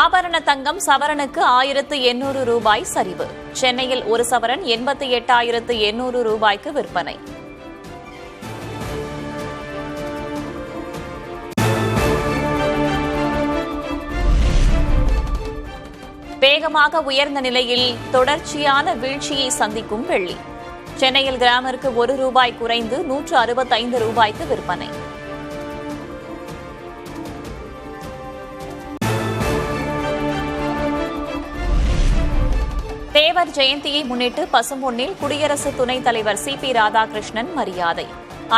ஆபரண தங்கம் சவரனுக்கு 1800 ரூபாய் சரிவு. சென்னையில் ஒரு சவரன் 88,800 ரூபாய்க்கு விற்பனை. வேகமாக உயர்ந்த நிலையில் தொடர்ச்சியான வீழ்ச்சியை சந்திக்கும் வெள்ளி. சென்னையில் கிராமிற்கு ₹1 குறைந்து 165 ரூபாய்க்கு விற்பனை. தேவர் ஜெயந்தியை முன்னிட்டு பசும்பொன்னில் குடியரசு துணைத் தலைவர் CP ராதாகிருஷ்ணன் மரியாதை.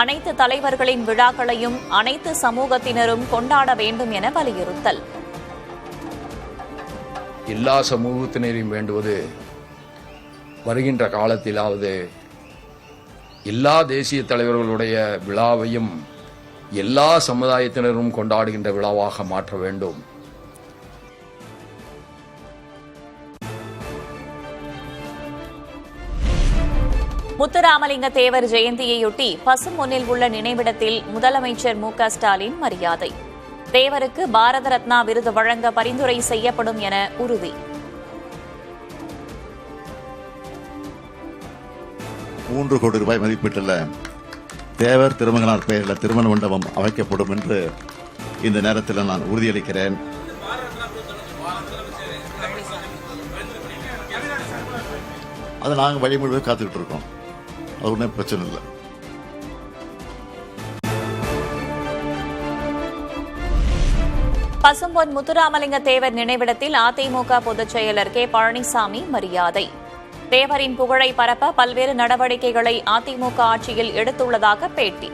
அனைத்து தலைவர்களின் விழாக்களையும் அனைத்து சமூகத்தினரும் கொண்டாட வேண்டும் என வலியுறுத்தல். எல்லா சமூகத்தினரையும் வேண்டுவது வருகின்ற காலத்திலாவது எல்லா தேசிய தலைவர்களுடைய விழாவையும் எல்லா சமுதாயத்தினரும் கொண்டாடுகின்ற விழாவாக மாற்ற வேண்டும். முத்துராமலிங்க தேவர் ஜெயந்தியையொட்டி பசும்பொன்னில் உள்ள நினைவிடத்தில் முதலமைச்சர் MK ஸ்டாலின் மரியாதை. தேவருக்கு பாரத ரத்னா விருது வழங்க பரிந்துரை செய்யப்படும் என உறுதி. ₹3 கோடி மதிப்பீட்டுள்ள தேவர் திருமகனார் பெயரில் திருமண மண்டபம் அமைக்கப்படும் என்று இந்த நேரத்தில் நான் உறுதியளிக்கிறேன். அதை நாங்கள் வழிமுறை காத்துக்கிட்டு இருக்கோம். அது ஒன்றும் பிரச்சனை இல்லை. பசும்பொன் முத்துராமலிங்க தேவர் நினைவிடத்தில் அதிமுக பொதுச் செயலர் K பழனிசாமி மரியாதை. தேவரின் புகழை பரப்ப பல்வேறு நடவடிக்கைகளை அதிமுக ஆட்சியில் எடுத்துள்ளதாக பேட்டி.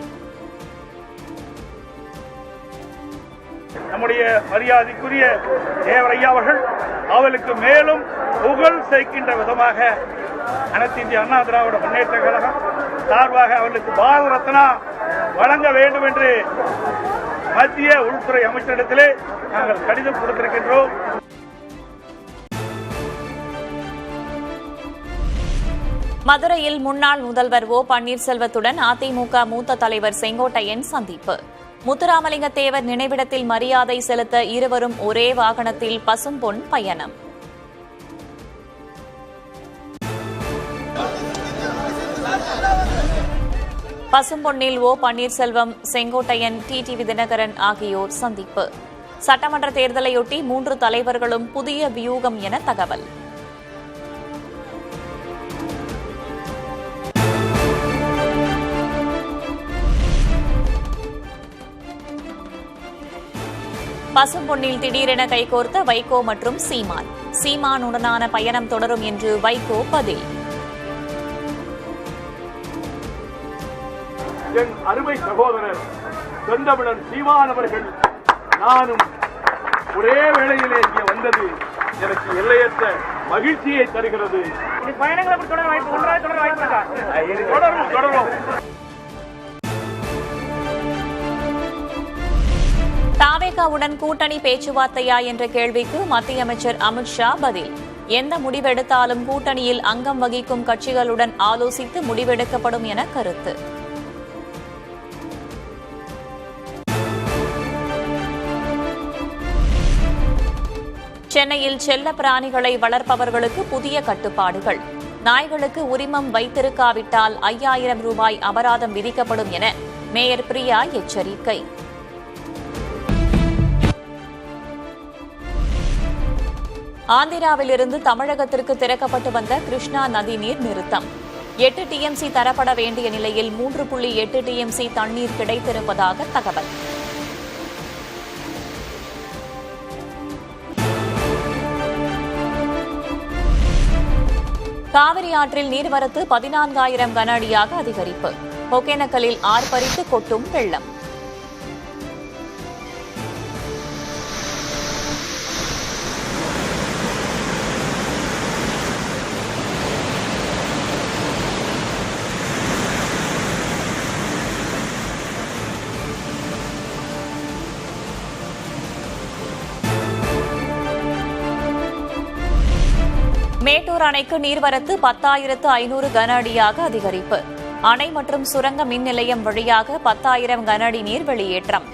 நம்முடைய மரியாதைக்குரிய தேவரையா அவர்கள் அவளுக்கு மேலும் புகழ் சேர்க்கின்ற விதமாக அனைத்து இந்திய அண்ணா திராவிட முன்னேற்ற கழகம் சார்பாக அவர்களுக்கு பாரத ரத்னா வழங்க வேண்டும் என்று மத்திய உள்துறை அமைச்சரிடத்திலே நாங்கள் கடிதம் கொடுத்திருக்கின்றோம். மதுரையில் முன்னாள் முதல்வர் O பன்னீர்செல்வத்துடன் அதிமுக மூத்த தலைவர் செங்கோட்டையன் சந்திப்பு. முத்துராமலிங்க தேவர் நினைவிடத்தில் மரியாதை செலுத்த இருவரும் ஒரே வாகனத்தில் பசும்பொன் பயணம். பசும்பொன்னில் O பன்னீர்செல்வம், செங்கோட்டையன், டிடிவி தினகரன் ஆகியோர் சந்திப்பு. சட்டமன்ற தேர்தலையொட்டி 3 தலைவர்களும் புதிய வியூகம் என தகவல். பசும்பொன்னில் திடீரென கைகோர்த்த வைகோ மற்றும் சீமான். சீமானுடனான பயணம் தொடரும் என்று வைகோ பதில். என் அருமை சகோதரர் செந்தமிழன் சீமான் அவர்கள் நானும் ஒரே வேளையிலே இங்கே வந்தது எனக்கு எல்லையற்ற மகிழ்ச்சியை தருகிறது. தொடரும். தாவேகாவுடன் கூட்டணி பேச்சுவார்த்தையா என்ற கேள்விக்கு மத்திய அமைச்சர் அமித்ஷா பதில். எந்த முடிவெடுத்தாலும் கூட்டணியில் அங்கம் வகிக்கும் கட்சிகளுடன் ஆலோசித்து முடிவெடுக்கப்படும் என கருத்து. சென்னையில் செல்ல பிராணிகளை வளர்ப்பவர்களுக்கு புதிய கட்டுப்பாடுகள். நாய்களுக்கு உரிமம் வைத்திருக்காவிட்டால் ₹5000 அபராதம் விதிக்கப்படும் என மேயர் பிரியா எச்சரிக்கை. ஆந்திராவிலிருந்து தமிழகத்திற்கு திறக்கப்பட்டு வந்த கிருஷ்ணா நதி நீர் நிறுத்தம். 8 TMC தரப்பட வேண்டிய நிலையில் 3.8 TMC தண்ணீர் கிடைத்திருப்பதாக தகவல். காவிரி ஆற்றில் நீர்வரத்து 14,000 கன அடியாக அதிகரிப்பு. ஒகேனக்கலில் ஆர்ப்பரித்து கொட்டும் வெள்ளம். மேட்டூர் அணைக்கு நீர்வரத்து 10,500 கன அடியாக அதிகரிப்பு. அணை மற்றும் சுரங்க மின் நிலையம் வழியாக 10,000 கன அடி நீர் வெளியேற்றம்.